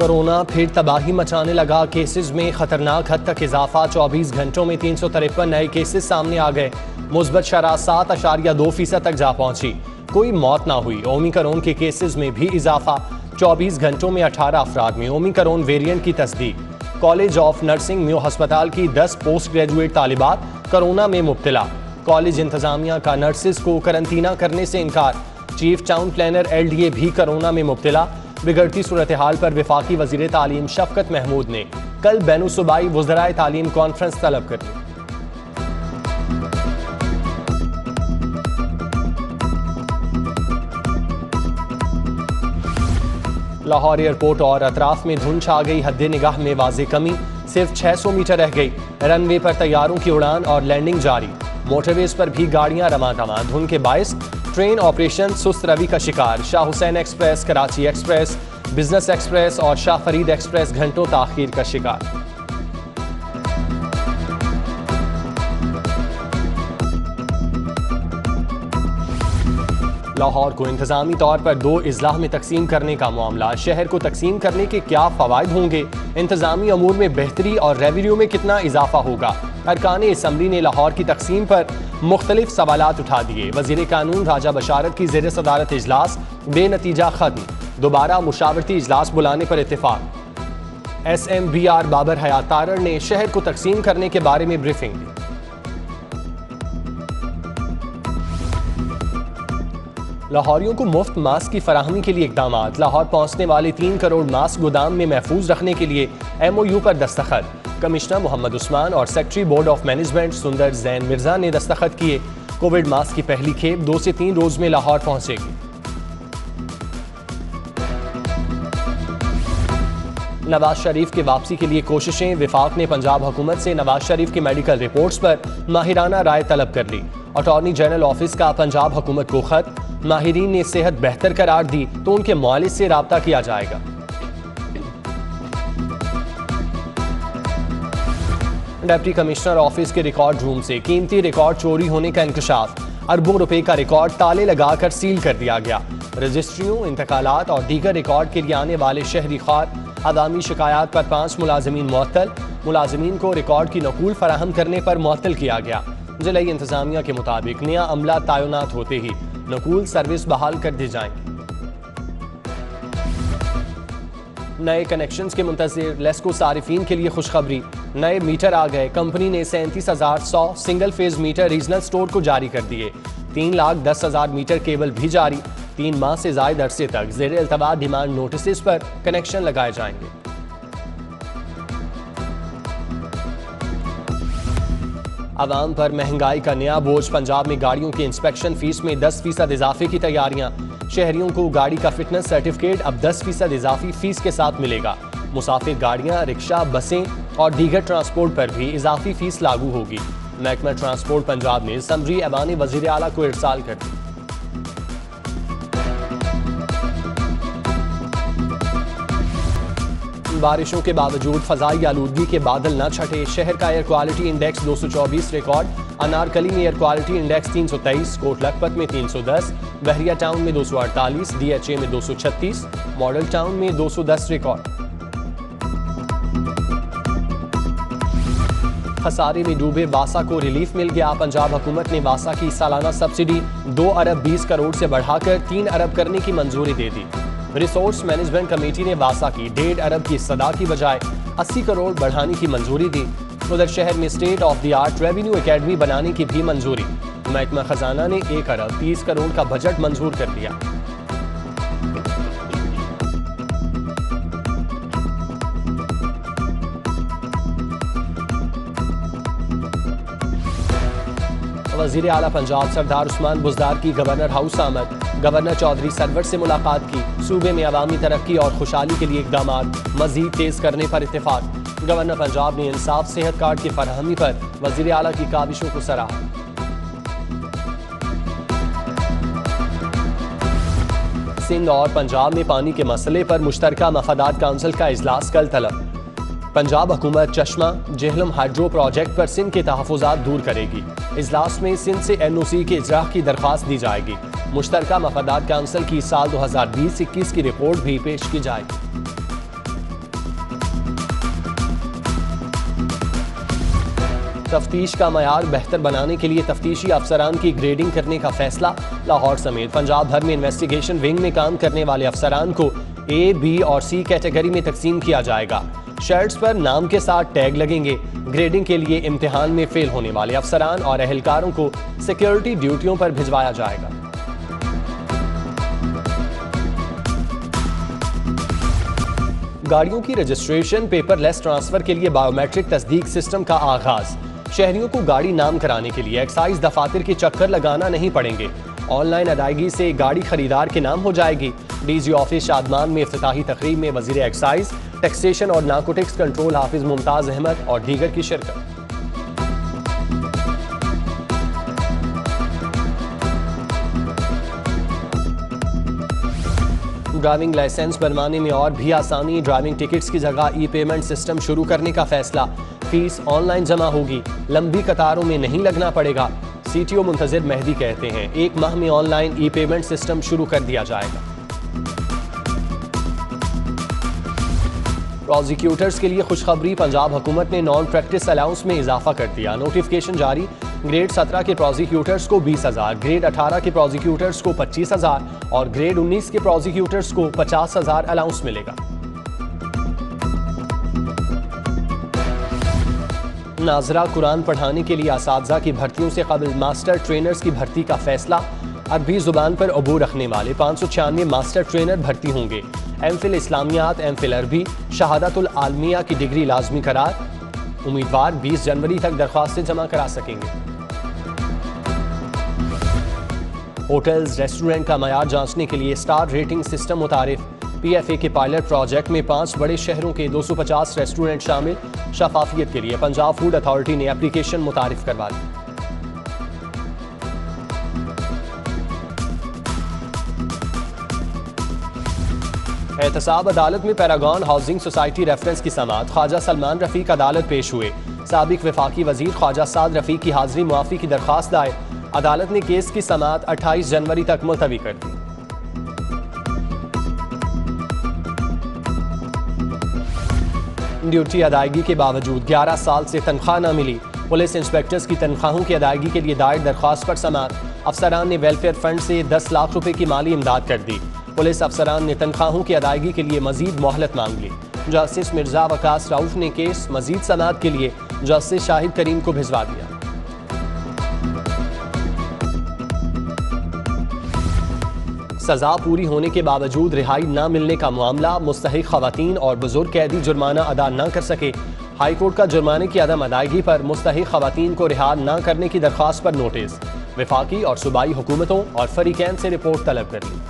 Corona फिर तबाही मचाने लगा। केसेस में खतरनाक हद तक इजाफा। 24 घंटों में 353 नए केसेस सामने आ गए। मुस्बत शरह 7.2% तक जा पहुंची। कोई मौत ना हुई। ओमिक्रॉन के केसेस में भी इजाफा। 24 घंटों में 18 अफराद में ओमिक्रॉन वेरिएंट की तस्दीक। कॉलेज ऑफ नर्सिंग म्यू अस्पताल की 10 पोस्ट ग्रेजुएट तालिबात कोरोना में मुब्तला। कॉलेज इंतजामिया का नर्सिस को करंतना करने से इनकार। चीफ टाउन प्लानर LDA भी कोरोना में मुब्तला। बिगड़ती सूरत हाल पर वफाकी वजीर तालीम शफकत महमूद ने कल बैनुसूबाई वज़राए तालीम कॉन्फ्रेंस तलब कर ली। लाहौर एयरपोर्ट और अतराफ में धुंध छा गई। हद निगाह में वाज़े कमी। सिर्फ 600 मीटर रह गई। रनवे पर तैयारों की उड़ान और लैंडिंग जारी। मोटरवेज पर भी गाड़ियां रमादमा। धुंध के बायस ट्रेन ऑपरेशन सुस्त रवि का शिकार। Shah Hussain express, Karachi express, business express और शाह फरीद एक्सप्रेस घंटों ताखीर का शिकार। लाहौर को इंतजामी तौर पर 2 इजलाह में तकसीम करने का मामला। शहर को तकसीम करने के क्या फवायद होंगे? इंतजामी अमूर में बेहतरी और रेवेन्यू में कितना इजाफा होगा? अरकान असम्बली ने लाहौर की तकसीम पर मुख्तलिफ सवालात उठा दिए। वजीर कानून राजा बशारत की ज़ेर सदारत इजलास बेनतीजा खत्म। दोबारा मुशावरती इजलास बुलाने पर इत्तेफाक। SMBR बाबर हयात तारड़ ने शहर को तकसीम करने के बारे में ब्रीफिंग दी। लाहौरियों को मुफ्त मास्क की फराहमी के लिए इकदाम। लाहौर पहुंचने वाले 3 करोड़ मास्क गोदाम में महफूज रखने के लिए MOU पर दस्तखत। कमिश्नर मोहम्मद उस्मान और सेक्रेटरी बोर्ड ऑफ मैनेजमेंट सुंदर जैन मिर्जा ने दस्तखत किए। कोविड मास्क की पहली खेप 2 से 3 रोज में लाहौर पहुंचेगी। नवाज शरीफ की वापसी के लिए कोशिशें। विफाक ने पंजाब हुकूमत से नवाज शरीफ की मेडिकल रिपोर्ट्स पर माहिराना राय तलब कर ली। अटॉर्नी जनरल ऑफिस का पंजाब हुकूमत को खत। माहिरीन ने सेहत बेहतर करार दी तो उनके मुआलिज से राब्ता किया जाएगा। डिप्टी कमिश्नर ऑफिस के रिकॉर्ड रूम से कीमती रिकॉर्ड चोरी होने का इंकशाफ। अरबों रुपए का रिकॉर्ड ताले लगाकर सील कर दिया गया। रजिस्ट्रियों, इंतकालात और दीगर रिकॉर्ड के लिए आने वाले शहरी ख्वार। अवामी शिकायत पर 5 मुलाजमीन मुअत्तल। मुलाजमीन को रिकॉर्ड की नकूल फराहम करने पर मुअत्तल किया गया। जिला इंतजामिया के मुताबिक नया अमला तैनात होते ही नकूल सर्विस बहाल कर दी जाएंगी। नए कनेक्शंस के मुंतज़िर लेस्को सारिफीन के लिए खुशखबरी। नए मीटर आ गए। कंपनी ने 37,100 single phase meter regional store को जारी कर दिए। 3,10,000 मीटर केबल भी जारी। 3 माह से जायद अरसे तक ज़ेर इल्तवा डिमांड नोटिस पर कनेक्शन लगाए जाएंगे। अवाम पर महंगाई का नया बोझ। पंजाब में गाड़ियों की इंस्पेक्शन फीस में 10% इजाफे की तैयारियां। शहरियों को गाड़ी का फिटनेस सर्टिफिकेट अब 10% इजाफी फीस के साथ मिलेगा। मुसाफिर गाड़ियां, रिक्शा, बसें और दीगर ट्रांसपोर्ट पर भी इजाफी फीस लागू होगी। महकमा ट्रांसपोर्ट पंजाब ने समरी ऐवान वजीर आला को इरसाल कर दी। बारिशों के बावजूद फजाई आलूदगी के बादल न छटे। शहर का air quality index 224 record. Anarkali में air quality index 323, Kot Lakhpat में 310, बहरिया टाउन में 248, DHA में 236, मॉडल टाउन में 210 रिकॉर्ड। खसारे में डूबे वासा को रिलीफ मिल गया। पंजाब हुकूमत ने वासा की सालाना सब्सिडी 2 अरब 20 करोड़ से बढ़ाकर 3 अरब करने की मंजूरी दे दी। रिसोर्स मैनेजमेंट कमेटी ने वासा की 1.5 अरब की सदा की बजाय 80 करोड़ बढ़ाने की मंजूरी दी। उधर शहर में state of the art revenue academy बनाने की भी मंजूरी। महकमा खजाना ने 1 अरब 30 करोड़ का बजट मंजूर कर दिया। वजीर आला पंजाब सरदार उस्मान बुज़दार की गवर्नर हाउस आमद। गवर्नर चौधरी सरवर से मुलाकात की। सूबे में अवामी तरक्की और खुशहाली के लिए इकदाम मजीद तेज करने पर इत्तेफाक। गवर्नर पंजाब ने इंसाफ सेहत कार्ड की फराहमी पर वजीर आला की काविशों को सराहा। सिंध और पंजाब में पानी के मसले पर मुश्तरका मफादात काउंसिल का इजलास कल तलब। पंजाब हुकूमत चश्मा जेहलम हाइड्रो प्रोजेक्ट पर सिंध के तहफ़्फ़ुज़ात दूर करेगी। इजलास में सिंध से NOC के इजरा की दरख्वास्त दी जाएगी। मुश्तरका मफादात काउंसिल की साल 2020-21 की रिपोर्ट भी पेश की जाएगी। तफ्तीश का मयार बेहतर बनाने के लिए तफ्तीशी अफसरान की ग्रेडिंग करने का फैसला। लाहौर समेत पंजाब भर में इन्वेस्टिगेशन विंग में काम करने वाले अफसरान को A, B और C कैटेगरी में तकसीम किया जाएगा। शर्ट्स पर नाम के साथ टैग लगेंगे। ग्रेडिंग के लिए इम्तिहान में फेल होने वाले अफसरान और अहलकारों को सिक्योरिटी ड्यूटियों पर भिजवाया जाएगा। गाड़ियों की रजिस्ट्रेशन पेपरलेस ट्रांसफर के लिए बायोमेट्रिक तस्दीक सिस्टम का आगाज। शहरियों को गाड़ी नाम कराने के लिए एक्साइज दफातर के चक्कर लगाना नहीं पड़ेंगे। ऑनलाइन अदायगी से गाड़ी खरीदार के नाम हो जाएगी। डीजी ऑफिस शादमान में इफ्तिताही तकरीब में वजीर एक्साइज, टैक्सेशन और नारकोटिक्स कंट्रोल हाफिज मुमताज अहमद और दीगर की शिरकत। ड्राइविंग लाइसेंस बनवाने में और भी आसानी। ड्राइविंग टिकट्स की जगह ई पेमेंट सिस्टम शुरू करने का फैसला। फीस ऑनलाइन जमा होगी, लंबी कतारों में नहीं लगना पड़ेगा। CTO मुंतजिर मेहदी कहते हैं 1 माह में ऑनलाइन ई पेमेंट सिस्टम शुरू कर दिया जाएगा। प्रोसिक्यूटर्स के लिए खुशखबरी। पंजाब हुकूमत ने नॉन प्रैक्टिस अलाउंस में इजाफा कर दिया। नोटिफिकेशन जारी। ग्रेड 17 के प्रोसिक्यूटर्स को 20,000, ग्रेड 18 के प्रोसिक्यूटर्स को 25,000 और ग्रेड 19 के प्रोसिक्यूटर्स को 50,000 अलाउंस मिलेगा। नाजरा कुरान पढ़ाने के लिए असातिज़ा की भर्तियों से कबल मास्टर ट्रेनर्स की भर्ती का फैसला। अरबी जुबान पर अबूर रखने वाले 596 मास्टर ट्रेनर भर्ती होंगे। एमफिल इस्लामियात, एमफिल अरबी, शहादतुल आलमिया की डिग्री लाजमी करार। उम्मीदवार 20 जनवरी तक दरख्वास्तें जमा करा सकेंगे। होटल्स रेस्टोरेंट का मयार जांचने के लिए स्टार रेटिंग सिस्टम मुतारिफ। PFA के पायलट प्रोजेक्ट में 5 बड़े शहरों के 250 रेस्टोरेंट शामिल। शफाफियत के लिए पंजाब फूड अथॉरिटी ने एप्लीकेशन मुतारिफ करवा दी। एहतसाब अदालत में पैरागॉन हाउसिंग सोसाइटी रेफरेंस की समाअत। ख्वाजा सलमान रफीक अदालत पेश हुए। साबिक वफाकी वजीर ख्वाजा साद रफीक की हाजिरी मुआफी की दरख्वास्त दायर। अदालत ने केस की समाअत 28 जनवरी तक मुलतवी कर दी। ड्यूटी अदायगी के बावजूद 11 साल से तनख्वाह न मिली। पुलिस इंस्पेक्टर्स की तनख्वाहों की अदायगी के लिए दायर दरख्वास्त पर समाअत। अफसरान ने वेलफेयर फंड से 10 लाख रुपए की माली इमदाद कर दी। पुलिस अफसरान ने तनख्वाहों की अदायगी के लिए मजीद मोहलत मांग ली। जस्टिस मिर्जा वकास राउफ ने केस मजीद समाअत के लिए जस्टिस शाहिद करीम को भिजवा दिया। सजा पूरी होने के बावजूद रिहाई न मिलने का मामला। मुस्तहिक खवातीन और बुजुर्ग कैदी जुर्माना अदा न कर सके। हाई कोर्ट का जुर्माने की अदम अदायगी पर मुस्तहिक खवातीन को रिहा न करने की दरख्वास्त पर नोटिस। वफाकी और सूबाई हुकूमतों और फरीकैन से रिपोर्ट तलब कर ली।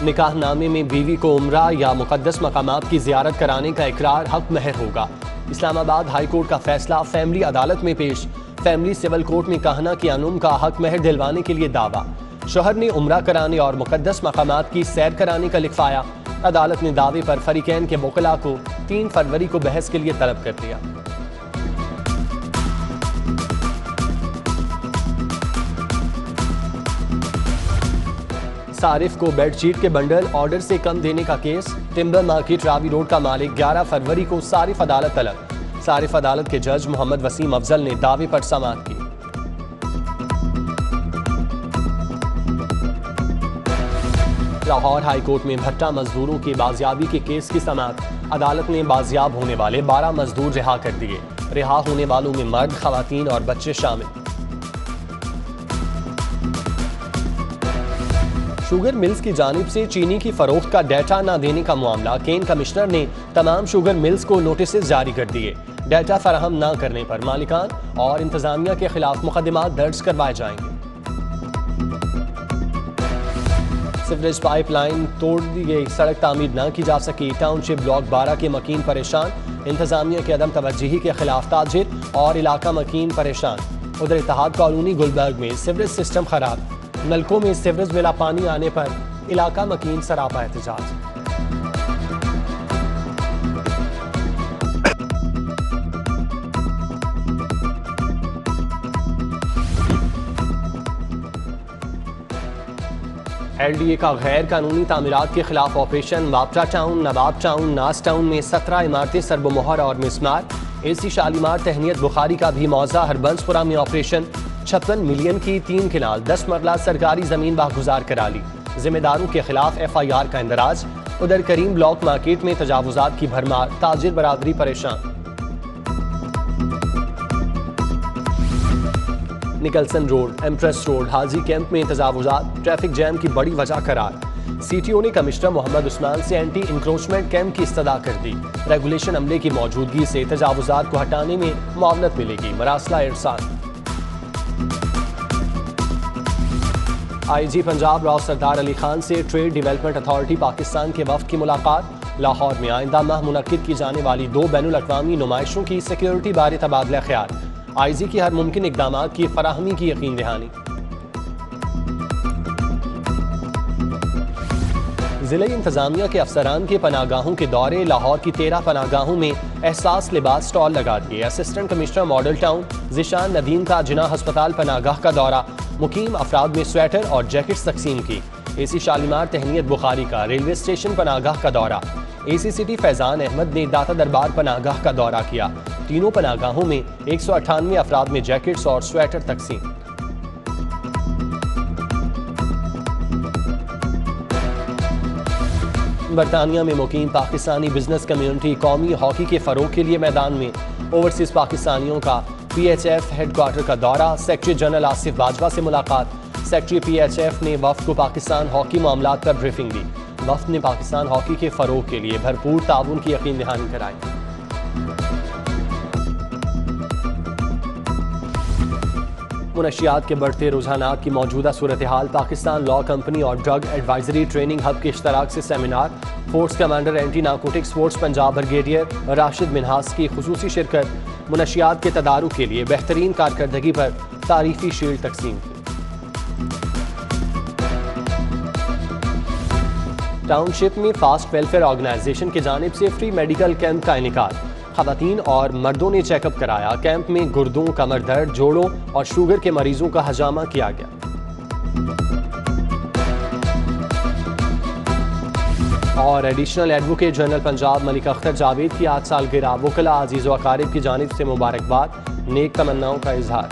निकाहनामे में बीवी को उम्रा या मुकद्दस मकामात की जियारत कराने का इकरार हक महर होगा। इस्लामाबाद हाई कोर्ट का फैसला फैमिली अदालत में पेश। फैमिली सिविल कोर्ट में कहना कि अनुम का हक महर दिलवाने के लिए दावा। शोहर ने उम्रा कराने और मुकद्दस मकामात की सैर कराने का लिखवाया। अदालत ने दावे पर फरीकैन के वकला को 3 फरवरी को बहस के लिए तलब कर दिया। सारिफ को बेडशीट के बंडल ऑर्डर से कम देने का case. Timber market Ravi road का मालिक 11 फरवरी को सारिफ अदालत तलब। सारिफ अदालत के जज मोहम्मद वसीम अफजल ने दावे पर समाअत की। लाहौर हाई कोर्ट में भट्टा मजदूरों की बाजियाबी के केस की समाअत। अदालत ने बाजियाब होने वाले 12 मजदूर रिहा कर दिए। रिहा होने वालों में मर्द, खवातीन और बच्चे शामिल। शुगर मिल्स की जानिब से चीनी की फरोख्त का डाटा न देने का मामला। केन कमिश्नर ने तमाम शुगर मिल्स को नोटिस जारी कर दिए। डाटा फराहम न करने पर मालिकान और इंतजामिया के खिलाफ मुकदमा दर्ज करवाए जाएंगे। सीवरेज पाइपलाइन तोड़ दी गई, सड़क तामीर न की जा सकी। टाउनशिप ब्लॉक 12 के मकीन परेशान। इंतजामिया के अदम तवज्जुही के खिलाफ ताजिर और इलाका मकीन परेशान। उधर इत्तेहाद कॉलोनी गुलबर्ग में सीवरेज सिस्टम खराब। नलकों में सीवरेज मिला पानी आने पर इलाका मकीन सरापा एहतजाज। LDA का गैर कानूनी तामीरात के खिलाफ ऑपरेशन। वापटा टाउन, नवाब टाउन, नास टाउन में 17 इमारतें सरबोमोहर और मिसमार। AC शालीमार तहनीत बुखारी का भी मौजा। हरबंसपुरा में ऑपरेशन। 56 मिलियन की 3 किनाल 10 मरला सरकारी जमीन बागुजार करा ली। जिम्मेदारों के खिलाफ FIR का इंदराज। उधर करीम ब्लॉक मार्केट में तजावुजात की भरमार, ताजिर बरादरी परेशान। निकलसन रोड, एम्प्रेस रोड, हाजी कैंप में तजावुजात, ट्रैफिक जैम की बड़ी वजह करार। CTO ने कमिश्नर मोहम्मद उस्मान से एंटी इंक्रोचमेंट कैंप की इस्तदा कर दी। रेगुलेशन अमले की मौजूदगी से तजावुजात को हटाने में मुआवनत मिलेगी। मरासला इरसान। IG पंजाब राव सरदार अली खान से ट्रेड डेवलपमेंट अथॉरिटी पाकिस्तान के वफ्द की मुलाकात। लाहौर में आइंदा माह मुनक्किद की जाने वाली 2 बैनुल-अक़वामी नुमाइशों की सिक्योरिटी बारे तबादला ख्याल। IG की हर मुमकिन इक़दामात की फराहमी की यकीन दहानी। ज़िले इंतजामिया के अफसरान के पनागाहों के दौरे। लाहौर की 13 पनागाहों में एहसास लिबास स्टॉल लगा दिए। Assistant commissioner model town Zeeshan Nadeem का जिना अस्पताल पनागाह का दौरा। मुकीम अफराद में स्वेटर और जैकेट्स तकसीम की। AC शालीमार तहनीत बुखारी का रेलवे स्टेशन पनागाह का दौरा। AC सिटी फैजान अहमद ने दाता दरबार पनागाह का दौरा किया। तीनों पनागाहों में 198 अफराद में जैकेट्स और स्वेटर तकसीम। बरतानिया में मुकीम पाकिस्तानी बिजनेस कम्युनिटी कौमी हॉकी के फरोग के लिए मैदान में। ओवरसीज पाकिस्तानियों का PHF हेडक्वार्टर का दौरा। सेक्रेटरी जनरल आसिफ बाजवा से मुलाकात। सेक्रेटरी PHF ने वफ्द को पाकिस्तान हॉकी मामलात पर ब्रीफिंग दी। वफ्द ने पाकिस्तान हॉकी के फरोग के लिए भरपूर ताउन की यकीन दहानी कराई। मुनशियात के बढ़ते रुझानात की मौजूदा सूरत हाल। पाकिस्तान लॉ कंपनी और ड्रग एडवाइजरी ट्रेनिंग हब के इश्तराक से seminar. Force commander anti narcotics force Punjab brigadier Rashid Minhas की खुसूसी शिरकत। मुनशियात के तदारुक के लिए बेहतरीन कारकर्दगी पर तारीफी शील्ड तकसीम की। टाउनशिप में फास्ट वेलफेयर ऑर्गेनाइजेशन की जानिब से फ्री मेडिकल कैंप का इनेकाद। खवातीन और मर्दों ने चेकअप कराया। कैंप में गुर्दों, कमर दर्द, जोड़ों और शुगर के मरीजों का हजामा किया गया। और additional advocate general Punjab Malik Akhtar Javed की आज सालगिरह। वकला अजीज़ व अकारिब की जानिब से मुबारकबाद, नेक तमन्नाओं का इजहार।